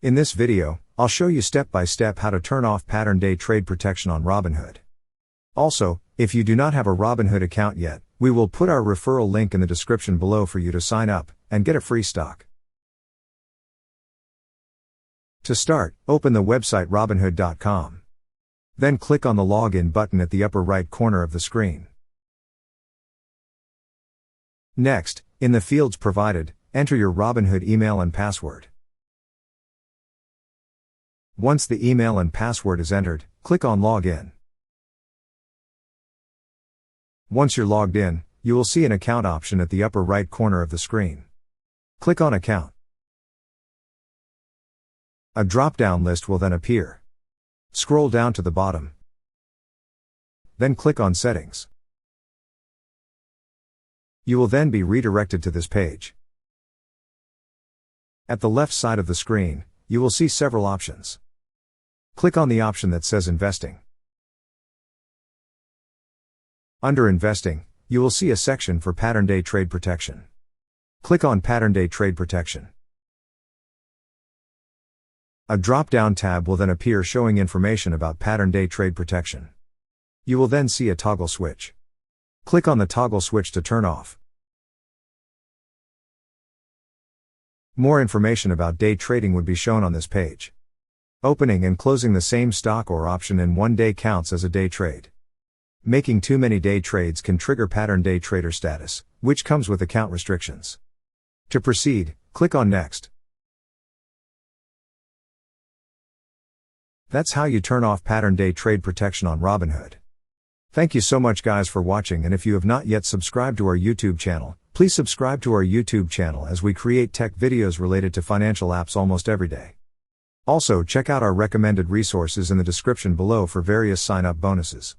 In this video, I'll show you step by step how to turn off pattern day trade protection on Robinhood. Also, if you do not have a Robinhood account yet, we will put our referral link in the description below for you to sign up and get a free stock. To start, open the website robinhood.com. Then click on the login button at the upper right corner of the screen. Next, in the fields provided, enter your Robinhood email and password. Once the email and password is entered, click on Login. Once you're logged in, you will see an account option at the upper right corner of the screen. Click on Account. A drop-down list will then appear. Scroll down to the bottom. Then click on Settings. You will then be redirected to this page. At the left side of the screen, you will see several options. Click on the option that says Investing. Under Investing, you will see a section for Pattern Day Trade Protection. Click on Pattern Day Trade Protection. A drop-down tab will then appear showing information about Pattern Day Trade Protection. You will then see a toggle switch. Click on the toggle switch to turn off. More information about day trading would be shown on this page. Opening and closing the same stock or option in one day counts as a day trade. Making too many day trades can trigger pattern day trader status, which comes with account restrictions. To proceed, click on Next. That's how you turn off pattern day trade protection on Robinhood. Thank you so much guys for watching, and if you have not yet subscribed to our YouTube channel, please subscribe to our YouTube channel as we create tech videos related to financial apps almost every day. Also check out our recommended resources in the description below for various sign-up bonuses.